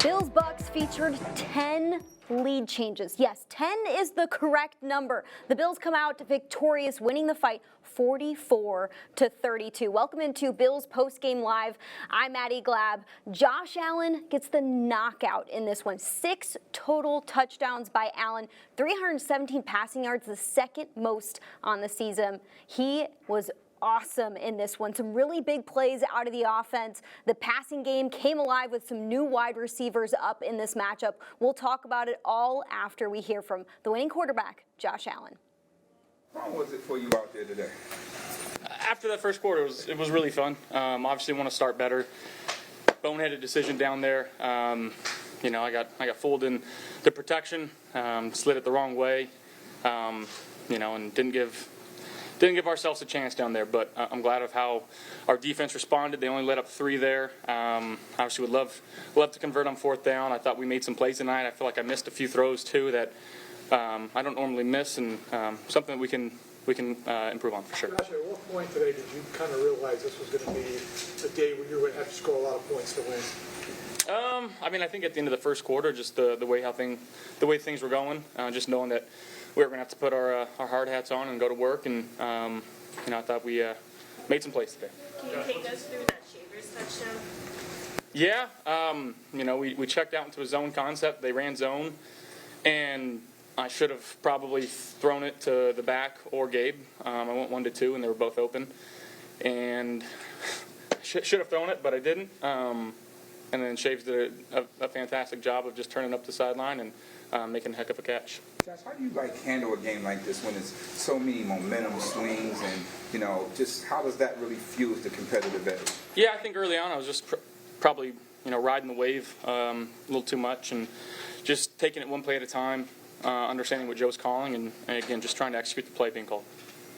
Bills-Bucks featured 10 lead changes. Yes, 10 is the correct number. The Bills come out victorious, winning the fight 44-32. Welcome into Bills Postgame Live. I'm Maddy Glab. Josh Allen gets the knockout in this one. 6 total touchdowns by Allen, 317 passing yards, the second most on the season. He was awesome in this one. Some really big plays out of the offense. The passing game came alive with some new wide receivers up in this matchup. We'll talk about it all after we hear from the winning quarterback, Josh Allen. How was it for you out there today? After that first quarter, it was really fun. Obviously, want to start better. Boneheaded decision down there. I got fooled in the protection, slid it the wrong way, and didn't give ourselves a chance down there, but I'm glad of how our defense responded. They only let up 3 there. Obviously, would love to convert on 4th down. I thought we made some plays tonight. I feel like I missed a few throws too that I don't normally miss, and something that we can improve on for sure. Josh, at what point today did you kind of realize this was going to be a day when you were going to have to score a lot of points to win? I think at the end of the first quarter, just the way things were going, just knowing that we were going to have to put our hard hats on and go to work, and I thought we made some plays today. Can you take us through that Shavers touchdown? Yeah, we checked out into a zone concept. They ran zone, and I should have probably thrown it to the back or Gabe. I went 1-2, and they were both open, and should have thrown it, but I didn't. And then Shaves did a fantastic job of just turning up the sideline and making a heck of a catch. Josh, how do you handle a game like this when it's so many momentum swings and just how does that really fuse the competitive edge? Yeah, I think early on I was just probably riding the wave a little too much and just taking it one play at a time, understanding what Joe's calling, and again just trying to execute the play being called.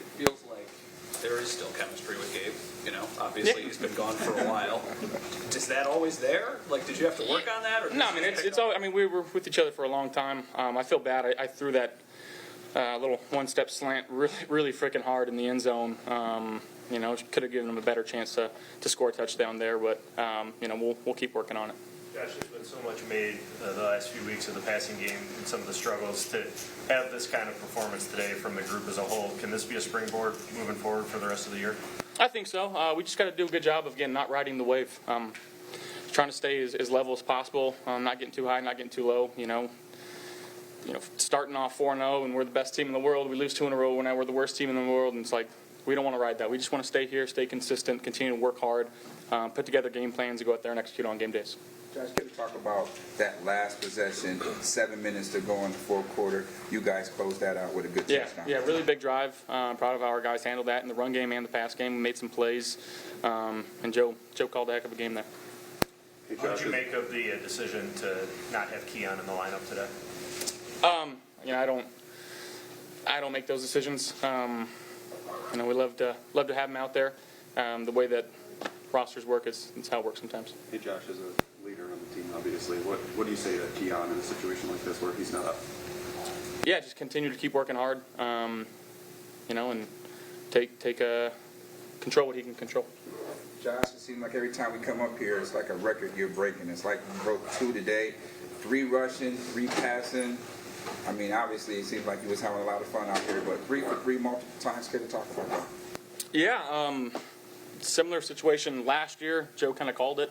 It feels like there is still chemistry with Gabe. Obviously he's been gone for a while. Is that always there? Did you have to work on that? Or no, it's all. We were with each other for a long time. I feel bad. I threw that little one-step slant really freaking hard in the end zone. Could have given him a better chance to score a touchdown there, but we'll keep working on it. Josh, there's been so much made the last few weeks of the passing game and some of the struggles. To have this kind of performance today from the group as a whole, can this be a springboard moving forward for the rest of the year? I think so. We just got to do a good job of, again, not riding the wave. Trying to stay as level as possible, not getting too high, not getting too low. Starting off 4-0 and we're the best team in the world. We lose 2 in a row when we're the worst team in the world, and it's like we don't want to ride that. We just want to stay here, stay consistent, continue to work hard, put together game plans, and go out there and execute on game days. Josh, can you talk about that last possession, 7 minutes to go in the 4th quarter? You guys closed that out with a good touchdown. Yeah, really big drive. Proud of how our guys handled that in the run game and the pass game. We made some plays, and Joe called a heck of a game there. What did you make of the decision to not have Keon in the lineup today? I don't make those decisions. We love to have him out there. The way that rosters work is how it works sometimes. Hey, Josh, as a leader on the team, obviously, what do you say to Keon in a situation like this where he's not up? Yeah, just continue to keep working hard, and take control what he can control. Josh, it seems like every time we come up here, it's like a record you're breaking. It's like you broke 2 today, 3 rushing, 3 passing. Obviously, it seems like you was having a lot of fun out here, but 3 for 3 multiple times. Can you talk about that? Yeah, similar situation last year. Joe kind of called it.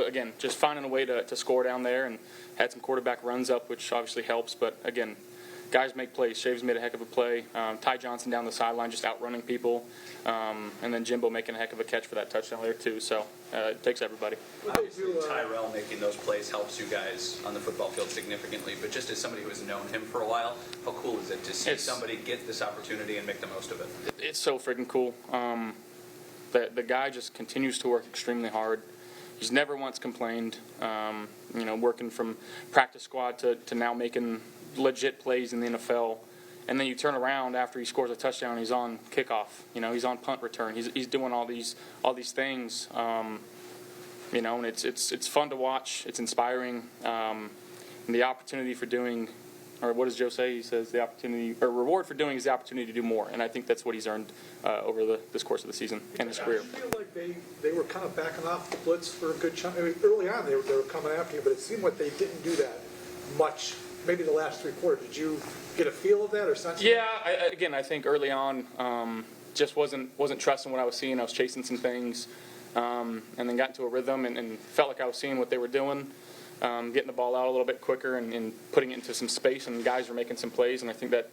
Again, just finding a way to score down there, and had some quarterback runs up, which obviously helps. But again, guys make plays. Shaves made a heck of a play. Ty Johnson down the sideline just outrunning people, and then Jimbo making a heck of a catch for that touchdown there too. So it takes everybody. Obviously, Tyrell making those plays helps you guys on the football field significantly. But just as somebody who has known him for a while, how cool is it to see somebody get this opportunity and make the most of it? It's so freaking cool. The guy just continues to work extremely hard. He's never once complained. Working from practice squad to now making legit plays in the NFL, and then you turn around after he scores a touchdown, he's on kickoff. He's on punt return. He's doing all these things. And it's fun to watch. It's inspiring. And the opportunity for doing or what does Joe say? He says the opportunity, or reward for doing is the opportunity to do more. And I think that's what he's earned over this course of the season and his career. I feel like they were kind of backing off the blitz for a good chunk. I mean, early on, they were coming after you, but it seemed like they didn't do that much, maybe the last 3 quarters. Did you get a feel of that or sense? Yeah, I think early on, just wasn't trusting what I was seeing. I was chasing some things, and then got into a rhythm and felt like I was seeing what they were doing, getting the ball out a little bit quicker and putting it into some space, and guys were making some plays. And I think that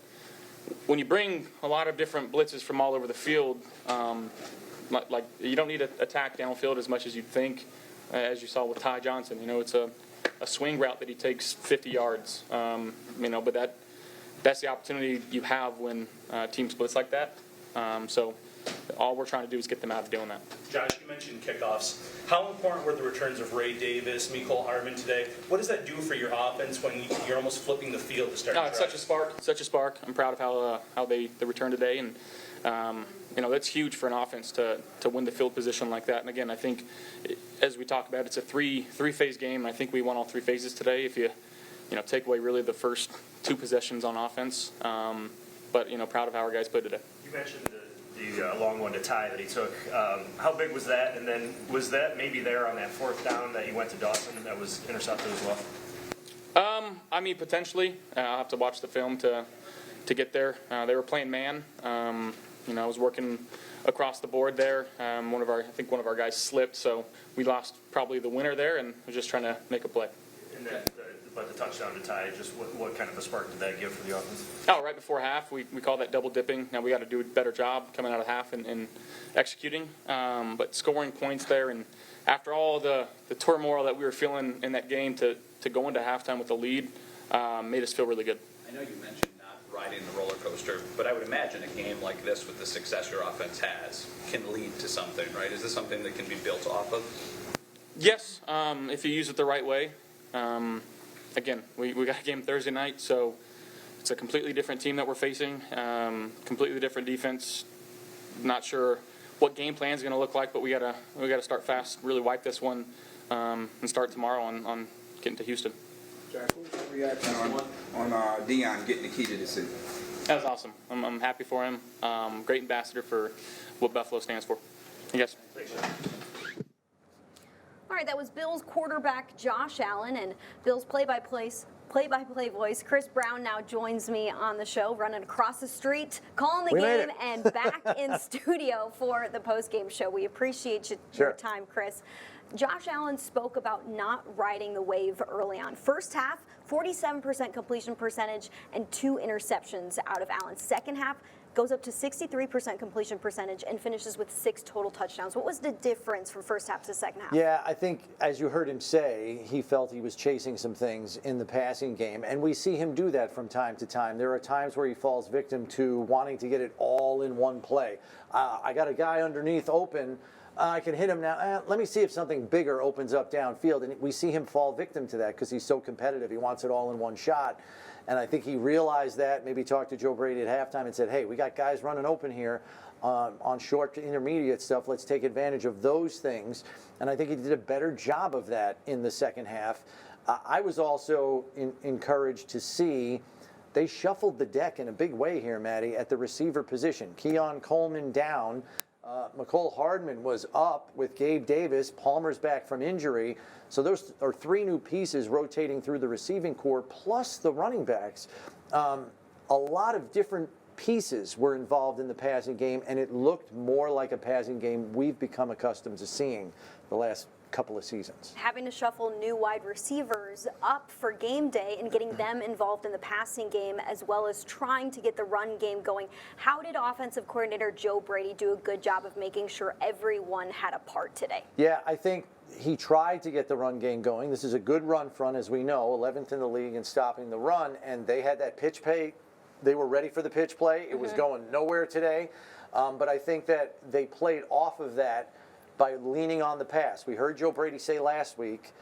when you bring a lot of different blitzes from all over the field, like you don't need to attack downfield as much as you'd think, as you saw with Ty Johnson. It's a swing route that he takes 50 yards, but that's the opportunity you have when teams blitz like that. So all we're trying to do is get them out of doing that. Josh, you mentioned kickoffs. How important were the returns of Ray Davis, Mecole Hardman today? What does that do for your offense when you're almost flipping the field to start? No, it's such a spark. I'm proud of how they returned today, and that's huge for an offense to win the field position like that. And again, I think as we talked about, it's a three-phase game. And I think we won all 3 phases today. If you take away really the first 2 possessions on offense, but proud of how our guys played today. You mentioned the long one to tie that he took. How big was that? And then was that maybe there on that 4th down that he went to Dawson that was intercepted as well? Potentially. I'll have to watch the film to get there. They were playing man. I was working across the board there. One of our guys slipped, so we lost probably the winner there, and was just trying to make a play. And then, but the touchdown to tie, just what kind of a spark did that give for the offense? Oh, right before half, we call that double dipping. Now we got to do a better job coming out of half and executing. But scoring points there, and after all the turmoil that we were feeling in that game, to go into halftime with a lead made us feel really good. I know you mentioned not riding the roller coaster, but I would imagine a game like this with the success your offense has can lead to something, right? Is this something that can be built off of? Yes, if you use it the right way. Again, we got a game Thursday night, so it's a completely different team that we're facing, completely different defense. Not sure what game plan is going to look like, but we gotta start fast, really wipe this one, and start tomorrow on getting to Houston. Josh, what was your reaction on Deion getting the key to the city? That was awesome. I'm happy for him. Great ambassador for what Buffalo stands for. Yes. All right, that was Bills quarterback Josh Allen, and Bills play-by-play voice Chris Brown now joins me on the show, running across the street, calling the game, and back in studio for the post-game show. We appreciate your time, Chris. Josh Allen spoke about not riding the wave early on. First half, 47% completion percentage and 2 interceptions out of Allen. Second half, goes up to 63% completion percentage and finishes with 6 total touchdowns. What was the difference from first half to second half? Yeah, I think, as you heard him say, he felt he was chasing some things in the passing game, and we see him do that from time to time. There are times where he falls victim to wanting to get it all in one play. I got a guy underneath open. I can hit him now. Let me see if something bigger opens up downfield. And we see him fall victim to that because he's so competitive. He wants it all in one shot. And I think he realized that, maybe talked to Joe Brady at halftime and said, hey, we got guys running open here on short to intermediate stuff. Let's take advantage of those things. And I think he did a better job of that in the second half. I was also encouraged to see they shuffled the deck in a big way here, Maddie, at the receiver position. Keon Coleman down. Mecole Hardman was up with Gabe Davis. Palmer's back from injury. So those are 3 new pieces rotating through the receiving core, plus the running backs. A lot of different pieces were involved in the passing game, and it looked more like a passing game we've become accustomed to seeing the last couple of seasons. Having to shuffle new wide receivers up for game day and getting them involved in the passing game, as well as trying to get the run game going. How did offensive coordinator Joe Brady do a good job of making sure everyone had a part today? Yeah, I think he tried to get the run game going. This is a good run front, as we know, 11th in the league in stopping the run, and they had that pitch play. They were ready for the pitch play. It was going nowhere today, but I think that they played off of that by leaning on the pass. We heard Joe Brady say last week,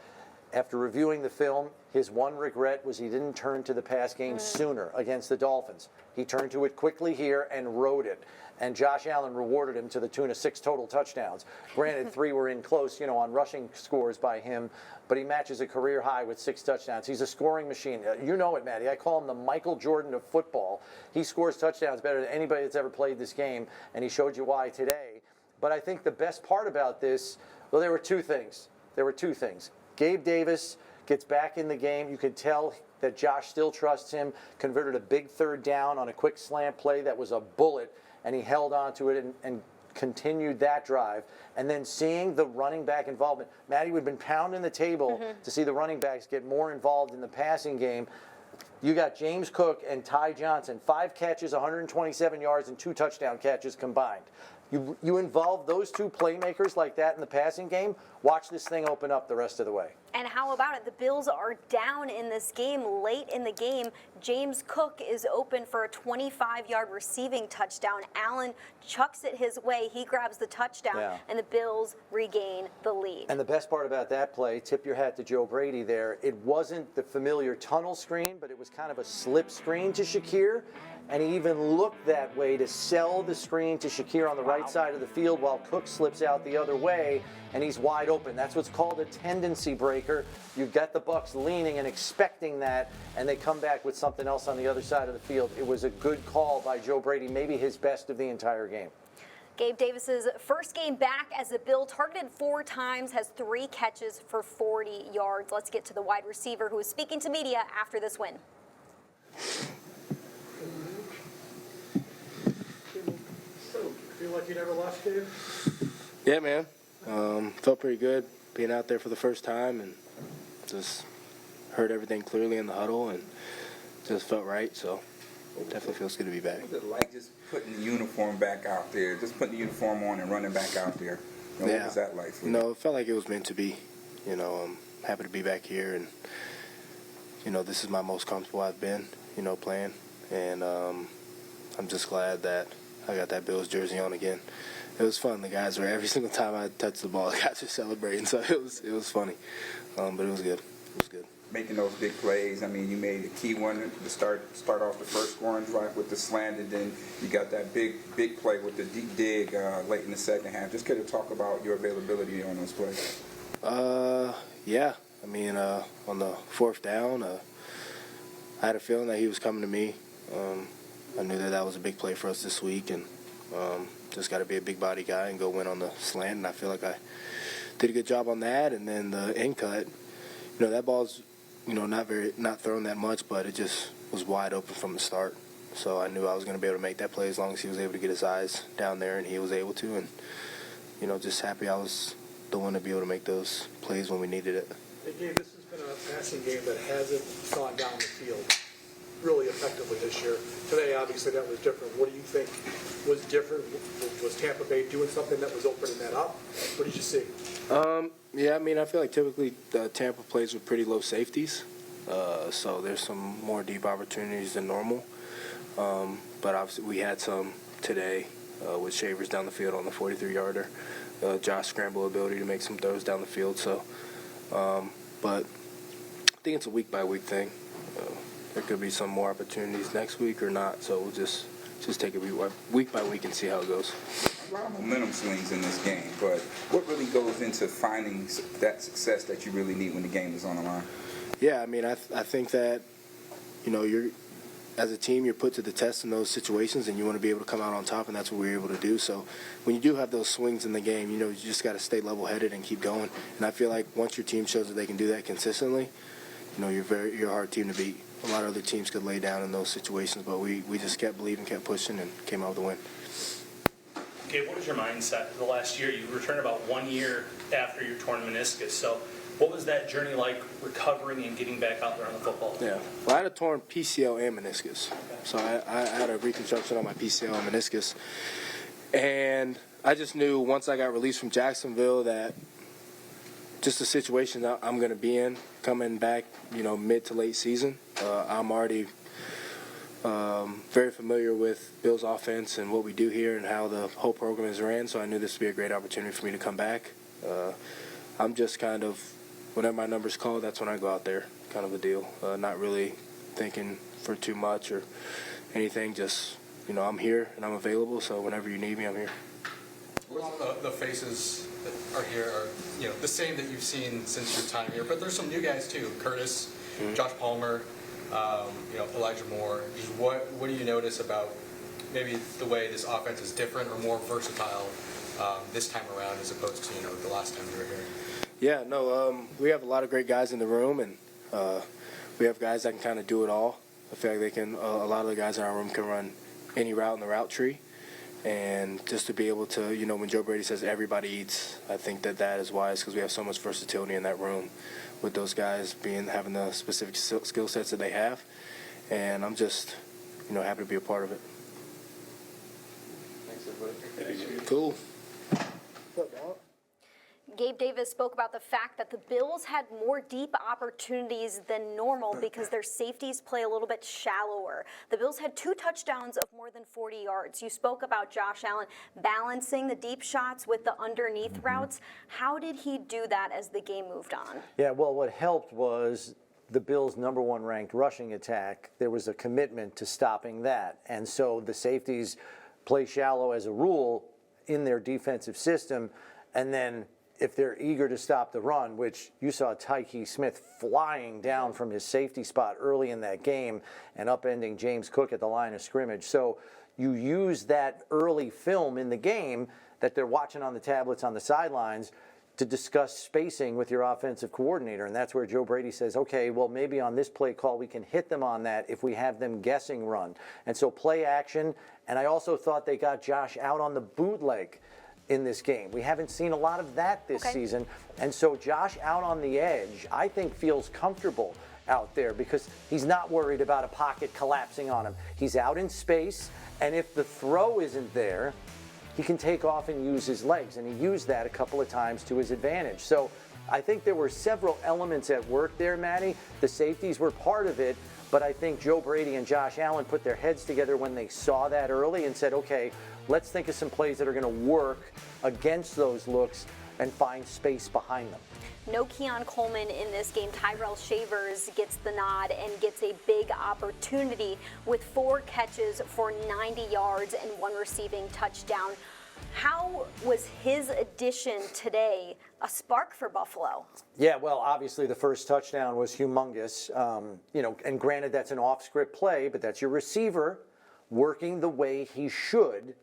after reviewing the film, his one regret was he didn't turn to the pass game sooner against the Dolphins. He turned to it quickly here and rode it. and Josh Allen rewarded him to the tune of 6 total touchdowns. Granted, 3 were in close, on rushing scores by him, but he matches a career high with 6 touchdowns. He's a scoring machine. You know it, Maddie. I call him the Michael Jordan of football. He scores touchdowns better than anybody that's ever played this game, and he showed you why today. But I think the best part about this, well, there were 2 things. Gabe Davis gets back in the game. You could tell that Josh still trusts him, converted a big 3rd down on a quick slant play that was a bullet, and he held on to it and continued that drive. And then seeing the running back involvement. Maddie, we've been pounding the table to see the running backs get more involved in the passing game. You got James Cook and Ty Johnson, 5 catches, 127 yards, and 2 touchdown catches combined. You involve those 2 playmakers like that in the passing game, watch this thing open up the rest of the way. And how about it? The Bills are down in this game late in the game. James Cook is open for a 25-yard receiving touchdown. Allen chucks it his way. He grabs the touchdown, and the Bills regain the lead. And the best part about that play, tip your hat to Joe Brady there, it wasn't the familiar tunnel screen, but it was kind of a slip screen to Shakir. And he even looked that way to sell the screen to Shakir on the right side of the field while Cook slips out the other way, and he's wide open. That's what's called a tendency breaker. You've got the Bucs leaning and expecting that, and they come back with something else on the other side of the field. It was a good call by Joe Brady, maybe his best of the entire game. Gabe Davis's first game back as a Bill, targeted 4 times, has 3 catches for 40 yards. Let's get to the wide receiver who is speaking to media after this win. Feel like you never lost, Gabe? Yeah, man. Felt pretty good being out there for the first time and just heard everything clearly in the huddle and just felt right. So definitely feels good to be back. What was it like just putting the uniform back out there, just putting the uniform on and running back out there? What was that like for you? It felt like it was meant to be. I'm happy to be back here, and this is my most comfortable I've been, playing, and I'm just glad that I got that Bills jersey on again. It was fun. The guys were, every single time I touched the ball, the guys were celebrating, so it was funny. But it was good. It was good. Making those big plays, I mean, you made a key one to start off the first scoring drive with the slant, and then you got that big play with the deep dig late in the second half. Just kind of talk about your availability on those plays. Yeah. I mean, on the 4th down, I had a feeling that he was coming to me. I knew that was a big play for us this week, and just got to be a big body guy and go win on the slant, and I feel like I did a good job on that. And then the end cut, that ball's, not thrown that much, but it just was wide open from the start. So I knew I was going to be able to make that play as long as he was able to get his eyes down there, and he was able to. And, just happy I was the one to be able to make those plays when we needed it. Hey, Gabe, this has been a passing game that hasn't gone down the field really effectively this year. Today, obviously, that was different. What do you think was different? Was Tampa Bay doing something that was opening that up? What did you see? Yeah, I mean, I feel like typically Tampa plays with pretty low safeties, so there's some more deep opportunities than normal. But obviously, we had some today with Shavers down the field on the 43-yarder. Josh scramble ability to make some throws down the field. So, but I think it's a week-by-week thing. There could be some more opportunities next week or not, so we'll just take it week by week and see how it goes. A lot of momentum swings in this game, but what really goes into finding that success that you really need when the game is on the line? Yeah, I mean, I think that, you're as a team, you're put to the test in those situations, and you want to be able to come out on top, and that's what we were able to do. So when you do have those swings in the game, you just got to stay level-headed and keep going. And I feel like once your team shows that they can do that consistently, you're a hard team to beat. A lot of other teams could lay down in those situations, but we just kept believing, kept pushing, and came out with a win. Okay, what was your mindset the last year? You returned about 1 year after your torn meniscus. So what was that journey like, recovering and getting back out there on the football field? Yeah, well, I had a torn PCL and meniscus. So I had a reconstruction on my PCL and meniscus. And I just knew once I got released from Jacksonville that just the situation that I'm going to be in coming back, mid to late season. I'm already very familiar with Bill's offense and what we do here and how the whole program is ran, so I knew this would be a great opportunity for me to come back. I'm just kind of, whenever my number's called, that's when I go out there, kind of a deal. Not really thinking for too much or anything, just I'm here and I'm available. So whenever you need me, I'm here. The faces that are here are, the same that you've seen since your time here, but there's some new guys too. Curtis, Josh Palmer, Elijah Moore. What do you notice about maybe the way this offense is different or more versatile this time around as opposed to, the last time you were here? Yeah, no, we have a lot of great guys in the room, and we have guys that can kind of do it all. I feel like they can. A lot of the guys in our room can run any route in the route tree. And just to be able to, when Joe Brady says everybody eats, I think that is wise because we have so much versatility in that room with those guys having the specific skill sets that they have. And I'm just, happy to be a part of it. Thanks, everybody. Cool. Gabe Davis spoke about the fact that the Bills had more deep opportunities than normal because their safeties play a little bit shallower. The Bills had 2 touchdowns of more than 40 yards. You spoke about Josh Allen balancing the deep shots with the underneath routes. How did he do that as the game moved on? Yeah, well, what helped was the Bills' #1 ranked rushing attack. There was a commitment to stopping that. And so the safeties play shallow as a rule in their defensive system. And then if they're eager to stop the run, which you saw Tyke Smith flying down from his safety spot early in that game and upending James Cook at the line of scrimmage. So you use that early film in the game that they're watching on the tablets on the sidelines to discuss spacing with your offensive coordinator. And that's where Joe Brady says, okay, well, maybe on this play call we can hit them on that if we have them guessing run. And so play action. And I also thought they got Josh out on the bootleg in this game. We haven't seen a lot of that this season. And so Josh out on the edge, I think feels comfortable out there because he's not worried about a pocket collapsing on him. He's out in space, and if the throw isn't there, he can take off and use his legs, and he used that a couple of times to his advantage. So I think there were several elements at work there, Maddie. The safeties were part of it, but I think Joe Brady and Josh Allen put their heads together when they saw that early and said, okay, let's think of some plays that are going to work against those looks and find space behind them. No Keon Coleman in this game. Tyrell Shavers gets the nod and gets a big opportunity with 4 catches for 90 yards and 1 receiving touchdown. How was his addition today a spark for Buffalo? Yeah, well, obviously the first touchdown was humongous. And granted that's an off-script play, but that's your receiver working the way he should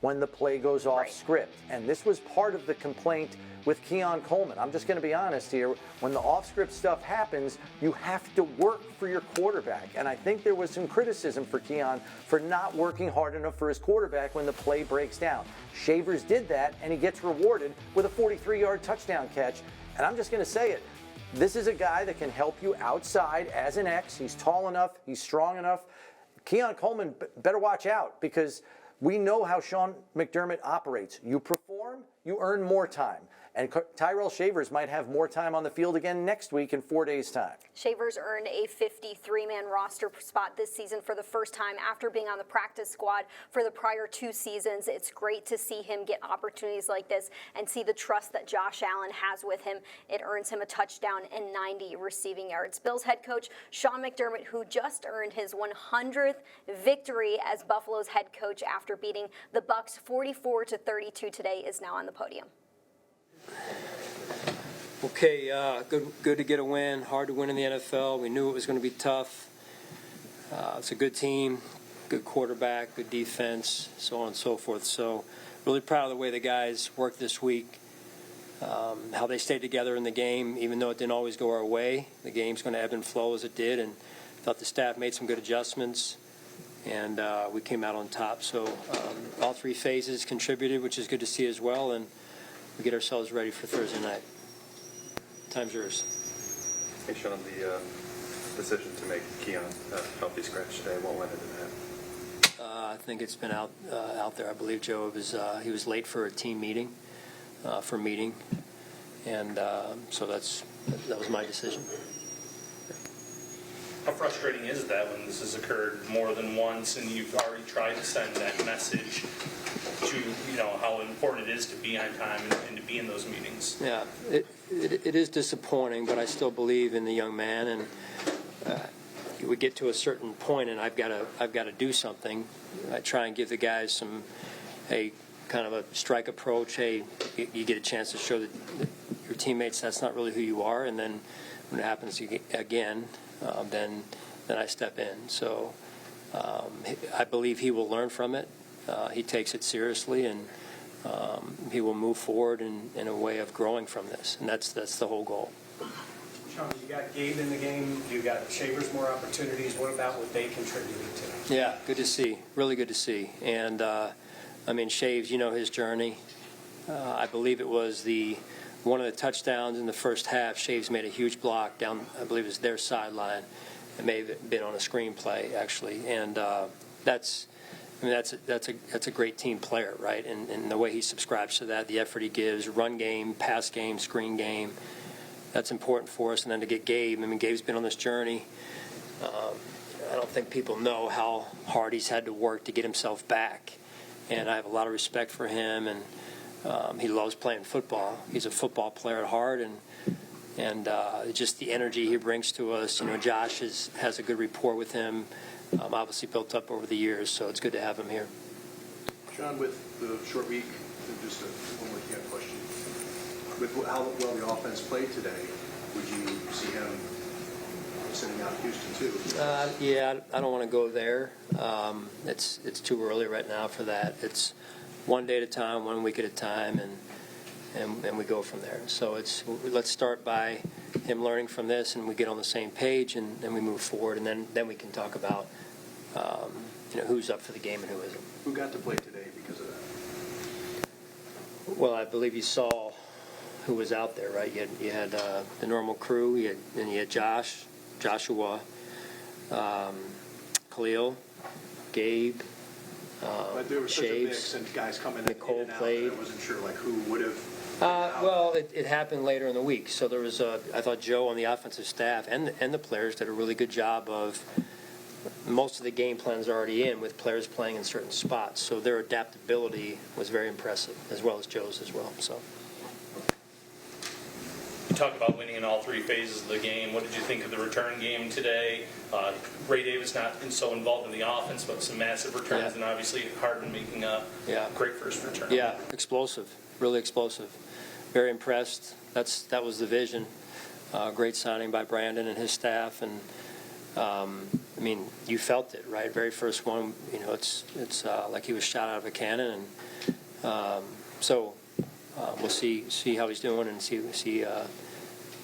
when the play goes off script. And this was part of the complaint with Keon Coleman. I'm just going to be honest here. When the off-script stuff happens, you have to work for your quarterback. And I think there was some criticism for Keon for not working hard enough for his quarterback when the play breaks down. Shavers did that, and he gets rewarded with a 43-yard touchdown catch. And I'm just going to say it. This is a guy that can help you outside as an X. He's tall enough. He's strong enough. Keon Coleman better watch out because we know how Sean McDermott operates. You perform, you earn more time. And Tyrell Shavers might have more time on the field again next week in 4 days' time. Shavers earned a 53-man roster spot this season for the first time after being on the practice squad for the prior 2 seasons. It's great to see him get opportunities like this and see the trust that Josh Allen has with him. It earns him a touchdown and 90 receiving yards. Bills head coach Sean McDermott, who just earned his 100th victory as Buffalo's head coach after beating the Bucs 44-32 today, is now on the podium. Okay, good to get a win. Hard to win in the NFL. We knew it was going to be tough. It's a good team, good quarterback, good defense, so on and so forth. So really proud of the way the guys worked this week, how they stayed together in the game, even though it didn't always go our way. The game's going to ebb and flow as it did, and thought the staff made some good adjustments, and we came out on top. So all 3 phases contributed, which is good to see as well, and we get ourselves ready for Thursday night. Time's yours. Hey, Sean, the decision to make Keon healthy scratch today, what went into that? I think it's been out there. I believe Joe he was late for a team meeting, and so that was my decision. How frustrating is that when this has occurred more than once and you've already tried to send that message to how important it is to be on time and to be in those meetings? Yeah, it is disappointing, but I still believe in the young man, and we get to a certain point and I've got to do something. I try and give the guys kind of a strike approach. Hey, you get a chance to show your teammates that's not really who you are, and then when it happens again, then I step in. So I believe he will learn from it. He takes it seriously, and he will move forward in a way of growing from this, and that's the whole goal. Sean, you got Gabe in the game. You got Shavers more opportunities. What about what they contributed to? Yeah, good to see. Really good to see. And Shaves, his journey. I believe it was one of the touchdowns in the first half. Shaves made a huge block down, I believe it was their sideline. It may have been on a screenplay, actually. And that's a great team player, right? And the way he subscribes to that, the effort he gives, run game, pass game, screen game, that's important for us. And then to get Gabe, Gabe's been on this journey. I don't think people know how hard he's had to work to get himself back. And I have a lot of respect for him, and he loves playing football. He's a football player at heart, and just the energy he brings to us. Josh has a good rapport with him, obviously built up over the years, so it's good to have him here. Sean, with the short week, just one more question. With how well the offense played today, would you see him sending out Houston too? Yeah, I don't want to go there. It's too early right now for that. It's one day at a time, 1 week at a time, and we go from there. So let's start by him learning from this, and we get on the same page, and then we move forward, and then we can talk about who's up for the game and who isn't. Who got to play today because of that? Well, I believe you saw who was out there, right? You had the normal crew, you had Joshua, Khalil, Gabe, but there was such a mix and guys coming Nicole in and out. played. I wasn't sure who would have. Well, it happened later in the week. So there was I thought Joe on the offensive staff and the players did a really good job of. Most of the game plans are already in with players playing in certain spots. So their adaptability was very impressive, as well as Joe's as well. So. You talk about winning in all three phases of the game. What did you think of the return game today? Ray Davis not so involved in the offense, but some massive returns, and obviously Harden making a great first return. Yeah, explosive, really explosive. Very impressed. That was the vision. Great signing by Brandon and his staff, and you felt it, right? Very first one, it's like he was shot out of a cannon, and we'll see how he's doing and see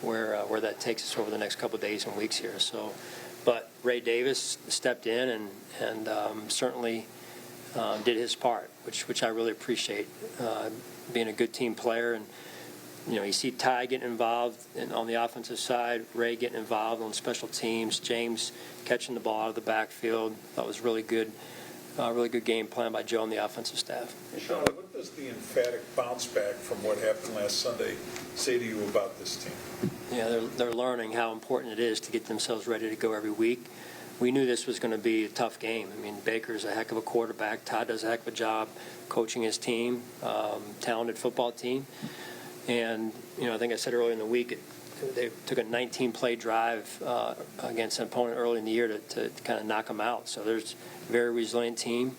where that takes us over the next couple of days and weeks here. So, but Ray Davis stepped in and certainly did his part, which I really appreciate. Being a good team player, and you see Ty getting involved on the offensive side, Ray getting involved on special teams, James catching the ball out of the backfield. That was really good game plan by Joe and the offensive staff. Sean, what does the emphatic bounce back from what happened last Sunday say to you about this team? Yeah, they're learning how important it is to get themselves ready to go every week. We knew this was going to be a tough game. Baker's a heck of a quarterback. Todd does a heck of a job coaching his team, talented football team. And, I think I said earlier in the week, they took a 19-play drive against an opponent early in the year to kind of knock them out. So there's a very resilient team.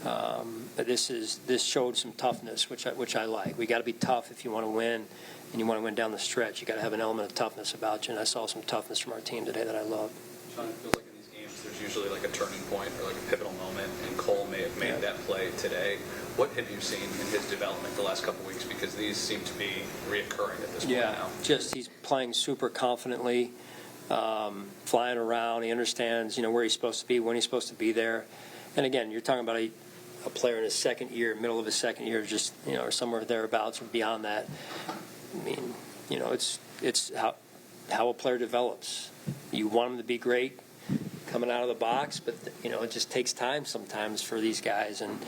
But this showed some toughness, which I like. We got to be tough if you want to win, and you want to win down the stretch. You got to have an element of toughness about you, and I saw some toughness from our team today that I loved. Sean, it feels like in these games there's usually like a turning point or like a pivotal moment, and Cole may have made that play today. What have you seen in his development the last couple of weeks? Because these seem to be reoccurring at this point now. Just he's playing super confidently, flying around. He understands, where he's supposed to be, when he's supposed to be there. And again, you're talking about a player in his second year, middle of his second year, just or somewhere thereabouts or beyond that. It's how a player develops. You want him to be great coming out of the box, but it just takes time sometimes for these guys, and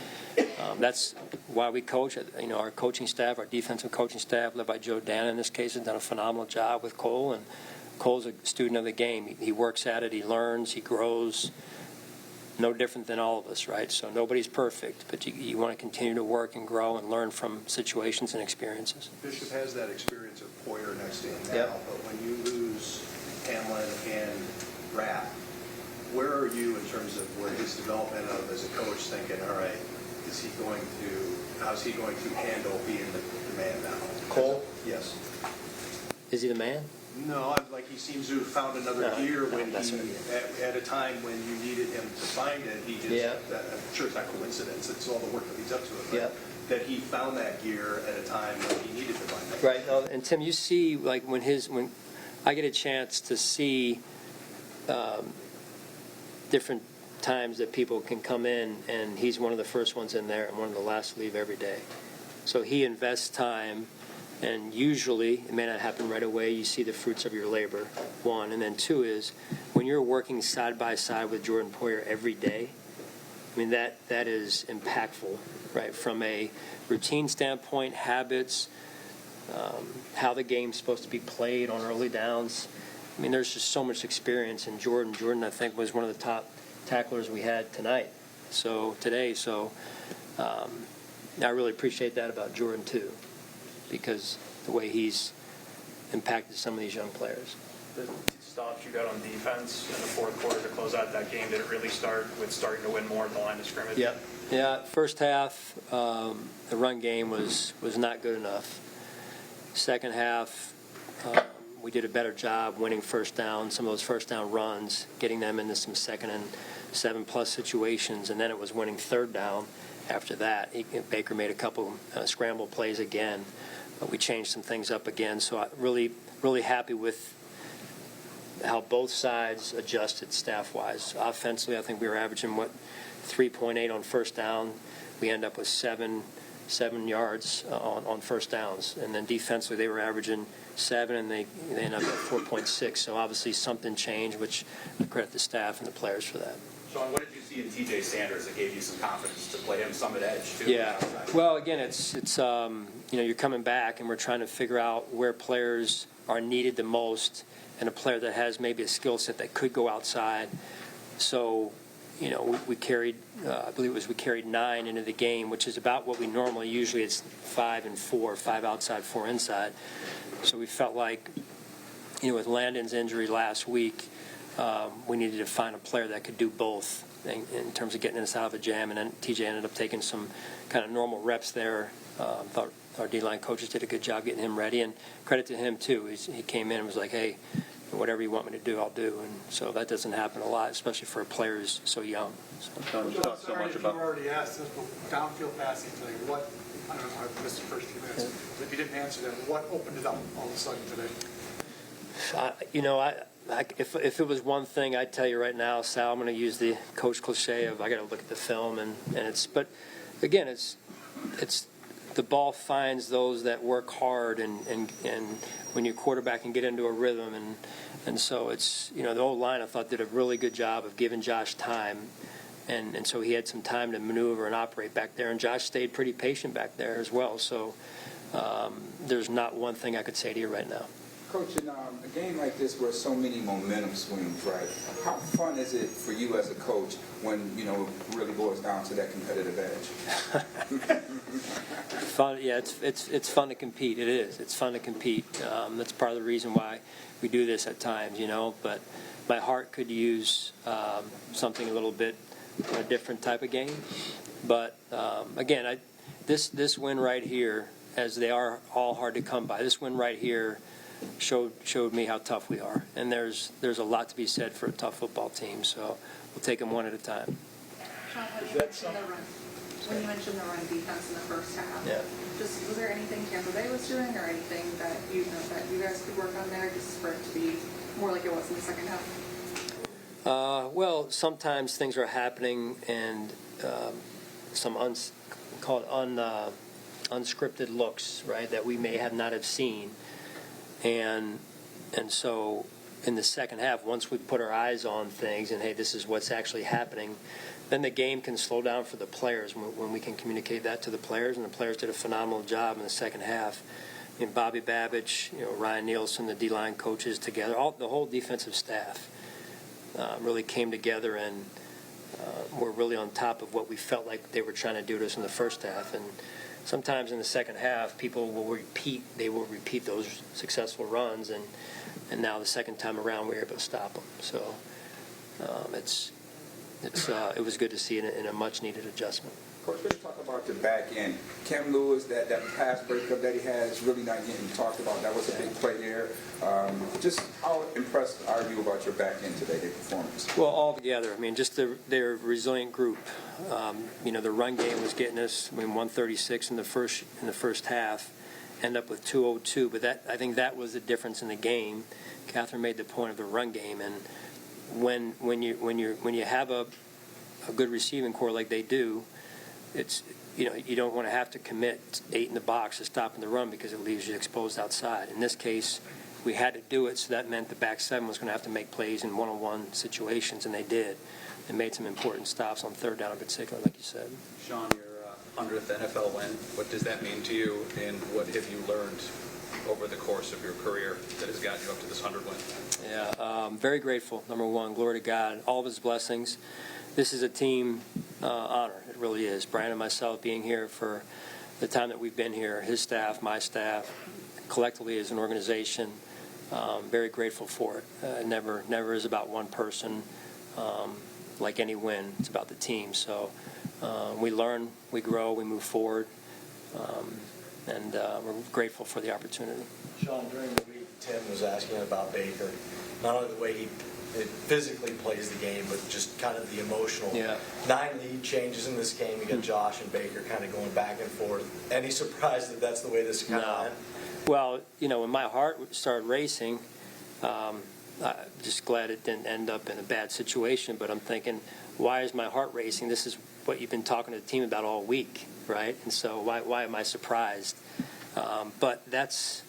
that's why we coach. Our coaching staff, our defensive coaching staff, led by Joe Dana in this case, has done a phenomenal job with Cole, and Cole's a student of the game. He works at it, he learns, he grows. No different than all of us, right? So nobody's perfect, but you want to continue to work and grow and learn from situations and experiences. Bishop has that experience of Poyer next to him now, but when you lose Hamlin and Rapp, where are you in terms of where his development of as a coach thinking, all right, how's he going to handle being the man now? Cole? Yes. Is he the man? No, like he seems to have found another gear when at a time when you needed him to find it, he just, I'm sure it's not coincidence, it's all the work that leads up to it, but that he found that gear at a time when he needed to find that. Right. No, and Tim, you see, like when I get a chance to see different times that people can come in, and he's one of the first ones in there and one of the last to leave every day. So he invests time, and usually, it may not happen right away, you see the fruits of your labor, one. And then two is, when you're working side by side with Jordan Poyer every day, I mean, that is impactful, right? From a routine standpoint, habits, how the game's supposed to be played on early downs. I mean, there's just so much experience in Jordan. Jordan, I think, was one of the top tacklers we had today. So I really appreciate that about Jordan, too, because the way he's impacted some of these young players. The stops you got on defense in the fourth quarter to close out that game, did it really start with starting to win more at the line of scrimmage? Yep. Yeah, first half, the run game was not good enough. Second half, we did a better job winning first down, some of those first down runs, getting them into some 2nd and 7+ situations, and then it was winning third down after that. Baker made a couple scramble plays again. We changed some things up again, so I'm really happy with how both sides adjusted staff-wise. Offensively, I think we were averaging, 3.8 on first down. We end up with 7 yards on first downs. And then defensively, they were averaging 7, and they end up at 4.6. So obviously something changed, which I credit the staff and the players for that. Sean, what did you see in T.J. Sanders that gave you some confidence to play him some at edge, too? Yeah. Well, again, it's you're coming back, and we're trying to figure out where players are needed the most, and a player that has maybe a skill set that could go outside. So, we carried, I believe we carried 9 into the game, which is about what we normally, usually it's 5 and 4, 5 outside, 4 inside. So we felt like, with Landon's injury last week, we needed to find a player that could do both in terms of getting us out of a jam. And then TJ ended up taking some kind of normal reps there. Thought our D-line coaches did a good job getting him ready, and credit to him too. He came in and was like, hey, whatever you want me to do, I'll do. And so that doesn't happen a lot, especially for a player who's so young. John, you talked so much about. You already asked this, but downfield passing today, I don't know, I missed the first few minutes. But if you didn't answer that, what opened it up all of a sudden today? If it was one thing, I'd tell you right now, Sal, I'm going to use the coach cliche of I got to look at the film, and but again, it's the ball finds those that work hard, and when you quarterback and get into a rhythm, and so it's the old line I thought did a really good job of giving Josh time, and so he had some time to maneuver and operate back there, and Josh stayed pretty patient back there as well. So there's not one thing I could say to you right now. Coach, in a game like this where so many momentum swings, right, how fun is it for you as a coach when, it really boils down to that competitive edge? Fun, yeah, it's fun to compete. It is. It's fun to compete. That's part of the reason why we do this at times, but my heart could use something a little bit a different type of game. But, again, this win right here, as they are all hard to come by, this win right here showed me how tough we are, and there's a lot to be said for a tough football team. So we'll take them one at a time. Sean, when you mentioned the run defense in the first half, was there anything Tampa Bay was doing, or anything that you guys could work on there, just for it to be more like it was in the second half? Well, sometimes things are happening, and some unscripted looks, right, that we may have not have seen. And so in the second half, once we put our eyes on things and, hey, this is what's actually happening, then the game can slow down for the players when we can communicate that to the players, and the players did a phenomenal job in the second half. Bobby Babbage, Ryan Nielsen, the D-line coaches together, the whole defensive staff really came together, and were really on top of what we felt like they were trying to do to us in the first half. And sometimes in the second half, people will repeat those successful runs, and now the second time around we were able to stop them. So It was good to see in a much-needed adjustment. Coach, let's talk about the back end. Cam Lewis, that pass breakup that he had is really not getting talked about. That was a big play there. Just how impressed are you about your back end today, their performance? Well, all together, I mean, just their resilient group. The run game was getting us, 136 in the first half, end up with 202. But I think that was the difference in the game. Catherine made the point of the run game, and when you have a good receiving core like they do, it's you don't want to have to commit 8 in the box to stopping the run because it leaves you exposed outside. In this case, we had to do it, so that meant the back 7 was going to have to make plays in one-on-one situations, and they did. They made some important stops on third down in particular, like you said. Sean, your 100th NFL win, what does that mean to you, and what have you learned over the course of your career that has gotten you up to this 100 win? Yeah, very grateful, number one. Glory to God, all of his blessings. This is a team honor. It really is. Brian and myself being here for the time that we've been here, his staff, my staff, collectively as an organization, very grateful for it. It never is about one person. Like any win, it's about the team. So we learn, we grow, we move forward, and we're grateful for the opportunity. Sean, during the week, Tim was asking about Baker, not only the way he physically plays the game, but just kind of the emotional. Yeah. 9 lead changes in this game. You got Josh and Baker kind of going back and forth. Any surprise that that's the way this kind of went? Well, when my heart started racing, I'm just glad it didn't end up in a bad situation, but I'm thinking, why is my heart racing? This is what you've been talking to the team about all week, right? And so why am I surprised? But that's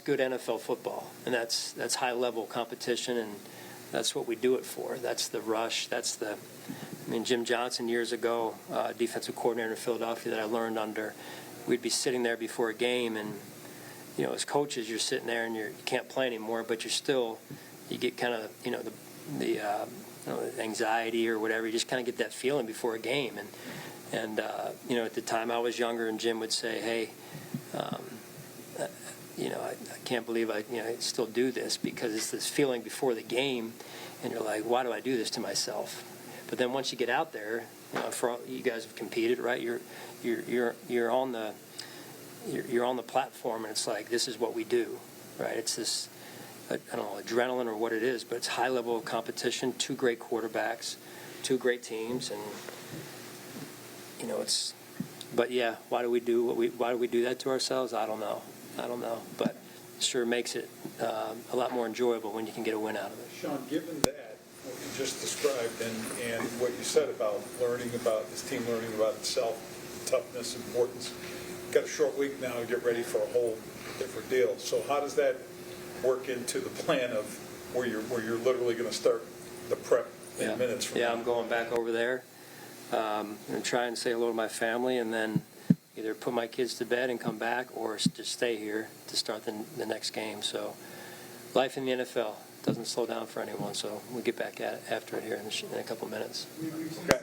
good NFL football, and that's high-level competition, and that's what we do it for. That's the rush. Jim Johnson years ago, defensive coordinator in Philadelphia that I learned under, we'd be sitting there before a game, and as coaches, you're sitting there and you can't play anymore, but you get kind of the anxiety or whatever. You just kind of get that feeling before a game, and at the time I was younger, and Jim would say, "Hey, I can't believe I still do this," because it's this feeling before the game, and you're like, "Why do I do this to myself?" But then once you get out there, for all, you guys have competed, right? You're on the platform, and it's like, this is what we do, right? It's this, I don't know, adrenaline or what it is, but it's high level of competition. 2 great quarterbacks, 2 great teams, and it's. But yeah, why do we do that to ourselves? I don't know, but it sure makes it a lot more enjoyable when you can get a win out of it. Sean, given that, what you just described, and what you said about this team learning about itself, toughness, importance, got a short week now to get ready for a whole different deal. So how does that work into the plan of where you're literally going to start the prep in minutes from now? I'm going back over there. I'm going to try and say hello to my family, and then either put my kids to bed and come back, or just stay here to start the next game. So life in the NFL doesn't slow down for anyone, so we'll get back at it after it here in a couple minutes. Okay.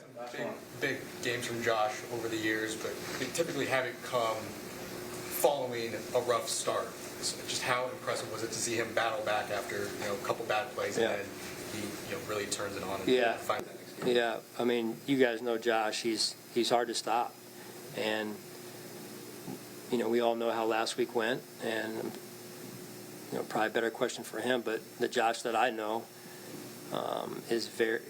Big games from Josh over the years, but they typically haven't come following a rough start. So just how impressive was it to see him battle back after a couple bad plays, and then he really turns it on and finds that next game? Yeah, you guys know Josh. He's hard to stop, and we all know how last week went, and probably a better question for him, but the Josh that I know is very,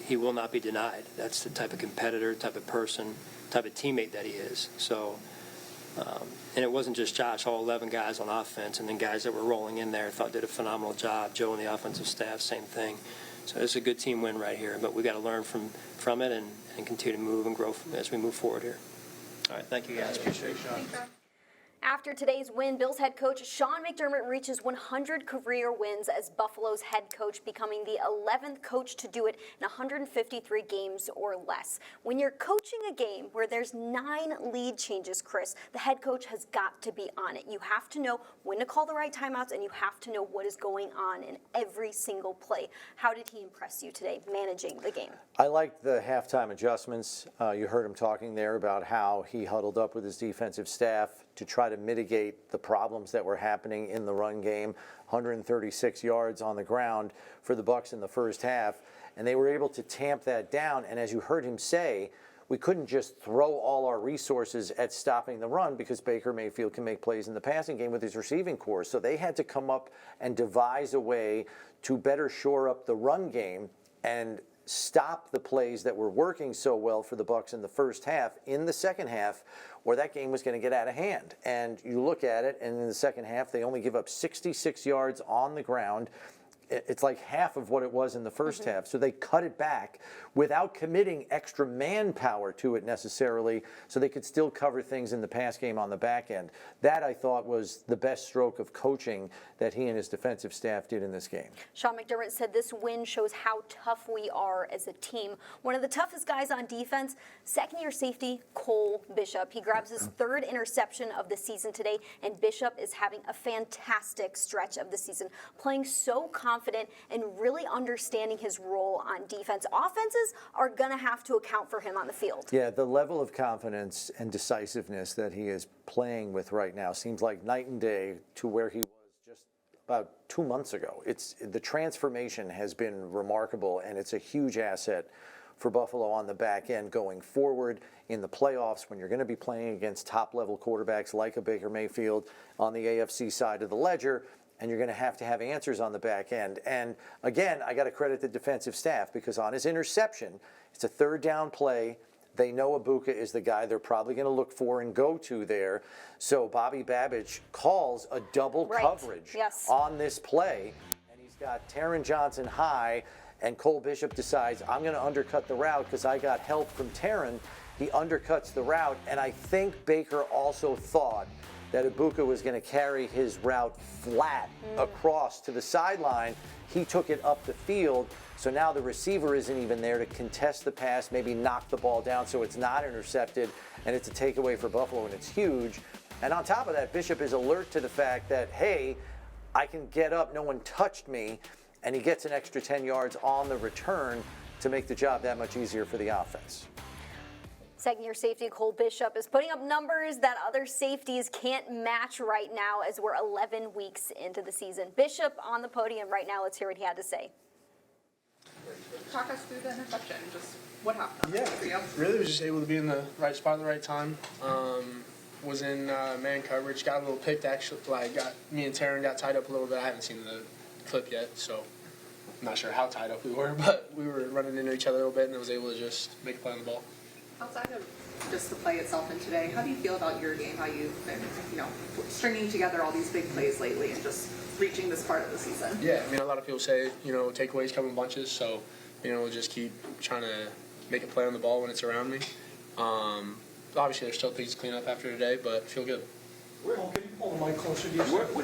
he will not be denied. That's the type of competitor, type of person, type of teammate that he is. So, and it wasn't just Josh, all 11 guys on offense, and then guys that were rolling in there did a phenomenal job. Joe and the offensive staff, same thing. So it's a good team win right here, but we got to learn from it and continue to move and grow as we move forward here. All right, thank you guys. Appreciate it. After today's win, Bills head coach Sean McDermott reaches 100 career wins as Buffalo's head coach, becoming the 11th coach to do it in 153 games or less. When you're coaching a game where there's 9 lead changes, Chris, the head coach has got to be on it. You have to know when to call the right timeouts, and you have to know what is going on in every single play. How did he impress you today managing the game? I liked the halftime adjustments. You heard him talking there about how he huddled up with his defensive staff to try try to mitigate the problems that were happening in the run game. 136 yards on the ground for the Bucs in the first half, and they were able to tamp that down. And as you heard him say, we couldn't just throw all our resources at stopping the run because Baker Mayfield can make plays in the passing game with his receiving corps. So they had to come up and devise a way to better shore up the run game and stop the plays that were working so well for the Bucs in the first half in the second half, or that game was going to get out of hand. And you look at it, and in the second half, they only give up 66 yards on the ground. It's like half of what it was in the first half. So they cut it back without committing extra manpower to it necessarily, so they could still cover things in the pass game on the back end. That, I thought, was the best stroke of coaching that he and his defensive staff did in this game. Sean McDermott said this win shows how tough we are as a team. One of the toughest guys on defense, second-year safety Cole Bishop. He grabs his third interception of the season today, and Bishop is having a fantastic stretch of the season, playing so confident and really understanding his role on defense. Offenses are going to have to account for him on the field. Yeah, the level of confidence and decisiveness that he is playing with right now seems like night and day to where he was just about 2 months ago. The transformation has been remarkable, and it's a huge asset for Buffalo on the back end going forward in the playoffs when you're going to be playing against top-level quarterbacks like a Baker Mayfield on the AFC side of the ledger. And you're going to have answers on the back end. And again, I got to credit the defensive staff because on his interception, it's a third down play. They know Ibuka is the guy they're probably going to look for and go to there. So Bobby Babbage calls a double coverage on this play. And he's got Taron Johnson high, and Cole Bishop decides, I'm going to undercut the route because I got help from Taron. He undercuts the route, and I think Baker also thought that Ibuka was going to carry his route flat across to the sideline. He took it up the field, so now the receiver isn't even there to contest the pass, maybe knock the ball down so it's not intercepted, and it's a takeaway for Buffalo, and it's huge. And on top of that, Bishop is alert to the fact that, hey, I can get up, no one touched me, and he gets an extra 10 yards on the return to make the job that much easier for the offense. Second-year safety Cole Bishop is putting up numbers that other safeties can't match right now as we're 11 weeks into the season. Bishop on the podium right now. Let's hear what he had to say. Talk us through the interception. Just what happened? Really was just able to be in the right spot at the right time. Was in man coverage. Got a little picked actually. Me and Taron got tied up a little bit. I haven't seen the clip yet, so I'm not sure how tied up we were, but we were running into each other a little bit, and I was able to just make a play on the ball. Outside of just the play itself and today, how do you feel about your game? How you've been, stringing together all these big plays lately and just reaching this part of the season? Yeah, I mean, a lot of people say, takeaways come in bunches, so, we'll just keep trying to make a play on the ball when it's around me. Obviously, there's still things to clean up after today, but I feel good. Can you pull the mic closer to you? What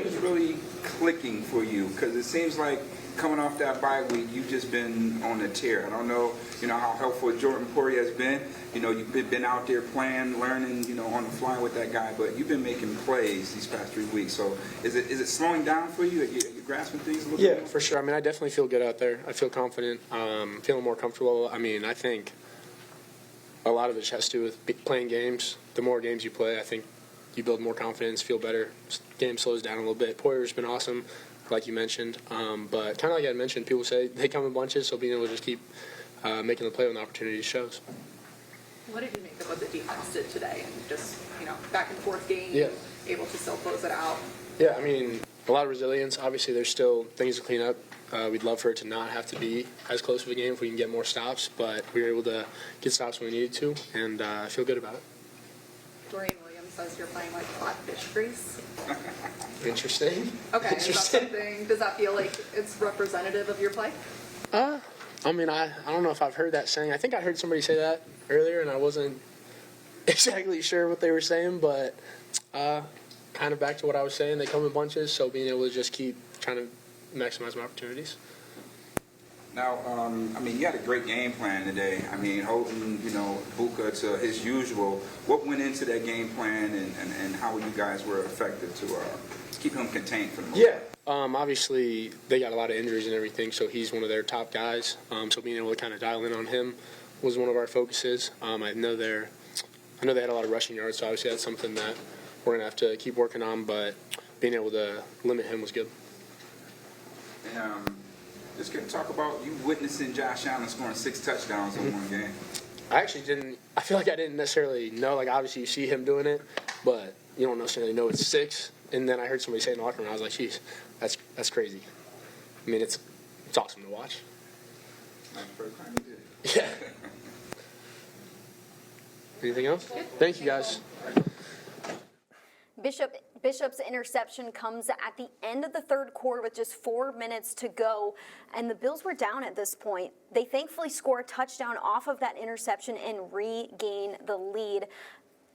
is really clicking for you? Because it seems like coming off that bye week, you've just been on a tear. I don't know, how helpful Jordan Poirier has been. You've been out there playing, learning, on the fly with that guy. But you've been making plays these past 3 weeks. So is it slowing down for you? Are you grasping things a little bit more? Yeah, for sure. I mean, I definitely feel good out there. I feel confident. Feeling more comfortable. I mean, I think a lot of it has to do with playing games. The more games you play, I think you build more confidence, feel better. Game slows down a little bit. Poirier's been awesome, like you mentioned. But kind of like I mentioned, people say they come in bunches, so being able to just keep making the play when the opportunity shows. What did you make of what the defense did today? And just, back and forth game, able to still close it out? Yeah, I mean, a lot of resilience. Obviously, there's still things to clean up. We'd love for it to not have to be as close of a game if we can get more stops, but we were able to get stops when we needed to, and I feel good about it. Dorian Williams says you're playing like hot fish grease. Interesting. Okay, Interesting. does that feel like it's representative of your play? I mean, I don't know if I've heard that saying. I think I heard somebody say that earlier, and I wasn't exactly sure what they were saying, but kind of back to what I was saying. They come in bunches, so being able to just keep trying to maximize my opportunities. Now, I mean, you had a great game plan today. I mean, holding, Buka to his usual. What went into that game plan, and how you guys were effective to keep him contained for the most part? Obviously, they got a lot of injuries and everything, so he's one of their top guys. So being able to kind of dial in on him was one of our focuses. I know they had a lot of rushing yards, so obviously that's something that we're going to have to keep working on, but being able to limit him was good. And just going to talk about you witnessing Josh Allen scoring 6 touchdowns in one game. I actually didn't. I feel like I didn't necessarily know. Like, obviously, you see him doing it, but you don't necessarily know it's 6. And then I heard somebody say in the locker room, I was like, "Geez, that's crazy." I mean, it's awesome to watch. Yeah. Anything else? Thank you, guys. Bishop's interception comes at the end of the third quarter with just 4 minutes to go, and the Bills were down at this point. They thankfully score a touchdown off of that interception and regain the lead.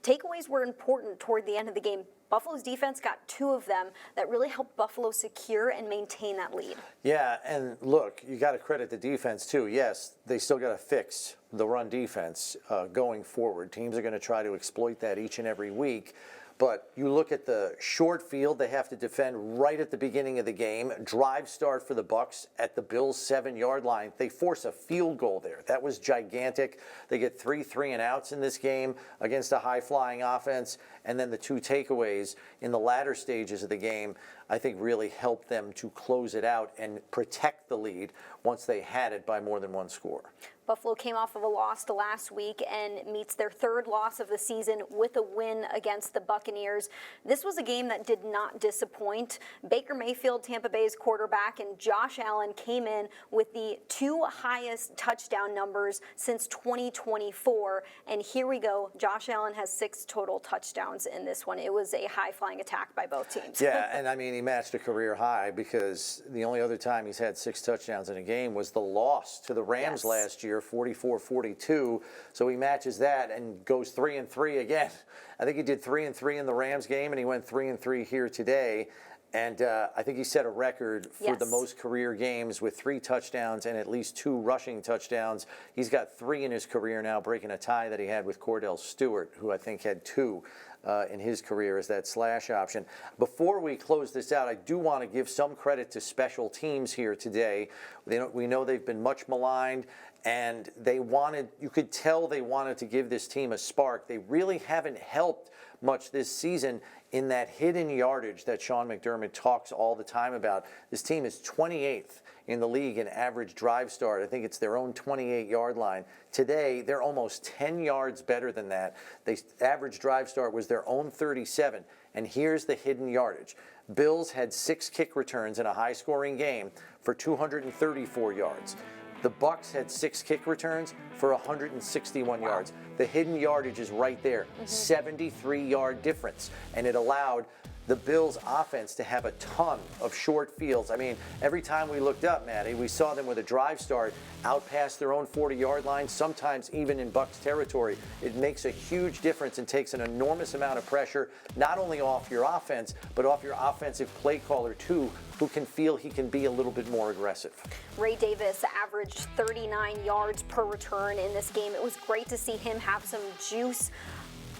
Takeaways were important toward the end of the game. Buffalo's defense got 2 of them that really helped Buffalo secure and maintain that lead. Yeah, and look, you got to credit the defense too. Yes, they still got to fix the run defense going forward. Teams are going to try to exploit that each and every week. But you look at the short field they have to defend right at the beginning of the game. Drive start for the Bucs at the Bills' 7-yard line. They force a field goal there. That was gigantic. They get 3 3-and-outs in this game against a high-flying offense. And then the 2 takeaways in the latter stages of the game, I think, really helped them to close it out and protect the lead once they had it by more than 1 score. Buffalo came off of a loss last week and meets their 3rd loss of the season with a win against the Buccaneers. This was a game that did not disappoint. Baker Mayfield, Tampa Bay's quarterback, and Josh Allen came in with the 2 highest touchdown numbers since 2024. And here we go. Josh Allen has 6 total touchdowns in this one. It was a high-flying attack by both teams. Yeah, and I mean, he matched a career high because the only other time he's had 6 touchdowns in a game was the loss to the Rams last year. 44-42, so he matches that and goes 3-3 again. I think he did 3-3 in the Rams game, and he went 3-3 here today. And I think he set a record for the most career games with 3 touchdowns and at least 2 rushing touchdowns. He's got 3 in his career now, breaking a tie that he had with Cordell Stewart, who I think had 2 in his career as that slash option. Before we close this out, I do want to give some credit to special teams here today. We know they've been much maligned, and you could tell they wanted to give this team a spark. They really haven't helped much this season in that hidden yardage that Sean McDermott talks all the time about. This team is 28th in the league in average drive start. I think it's their own 28-yard line. Today, they're almost 10 yards better than that. The average drive start was their own 37. And here's the hidden yardage. Bills had 6 kick returns in a high-scoring game for 234 yards. The Bucs had 6 kick returns for 161 yards. The hidden yardage is right there, 73-yard difference. And it allowed the Bills' offense to have a ton of short fields. I mean, every time we looked up, Maddie, we saw them with a drive start out past their own 40-yard line, sometimes even in Bucs territory. It makes a huge difference and takes an enormous amount of pressure, not only off your offense, but off your offensive play caller, too, who can feel he can be a little bit more aggressive. Ray Davis averaged 39 yards per return in this game. It was great to see him have some juice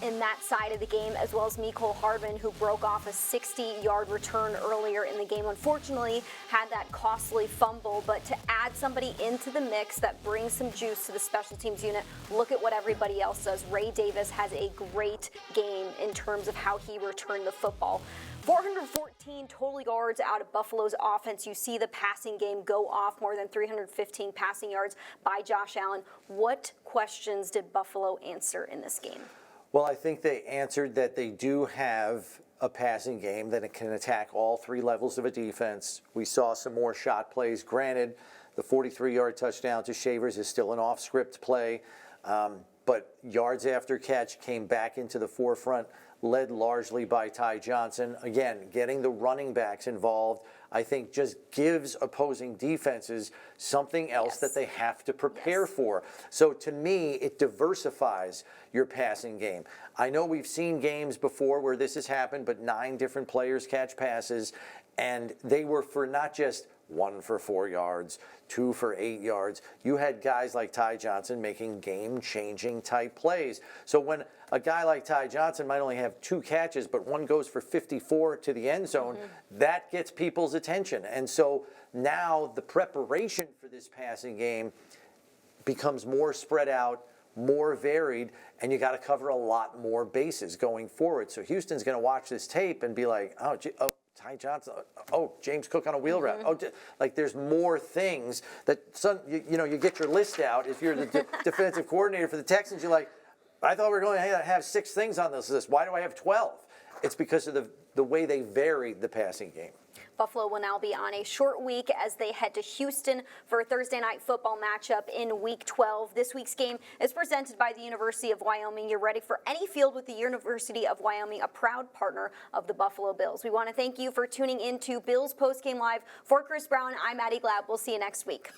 in that side of the game, as well as Mecole Hardman, who broke off a 60-yard return earlier in the game. Unfortunately, had that costly fumble, but to add somebody into the mix that brings some juice to the special teams unit, look at what everybody else does. Ray Davis has a great game in terms of how he returned the football. 414 total yards out of Buffalo's offense. You see the passing game go off, more than 315 passing yards by Josh Allen. What questions did Buffalo answer in this game? Well, I think they answered that they do have a passing game that it can attack all 3 levels of a defense. We saw some more shot plays. Granted, the 43-yard touchdown to Shavers is still an off-script play, but yards after catch came back into the forefront, led largely by Ty Johnson. Again, getting the running backs involved, I think, just gives opposing defenses something else that they have to prepare for. So to me, it diversifies your passing game. I know we've seen games before where this has happened, but 9 different players catch passes, and they were for not just 1 for 4 yards, 2 for 8 yards. You had guys like Ty Johnson making game-changing type plays. So when a guy like Ty Johnson might only have 2 catches, but 1 goes for 54 to the end zone, that gets people's attention. And so now the preparation for this passing game becomes more spread out, more varied, and you got to cover a lot more bases going forward. So Houston's going to watch this tape and be like, oh, Ty Johnson, oh, James Cook on a wheel route. Oh, like there's more things that you get your list out. If you're the defensive coordinator for the Texans, you're like, I thought we were going to have 6 things on this list. Why do I have 12? It's because of the way they varied the passing game. Buffalo will now be on a short week as they head to Houston for a Thursday night football matchup in Week 12. This week's game is presented by the University of Wyoming. You're ready for any field with the University of Wyoming, a proud partner of the Buffalo Bills. We want to thank you for tuning in to Bills Postgame Live. For Chris Brown, I'm Maddy Glab. We'll see you next week.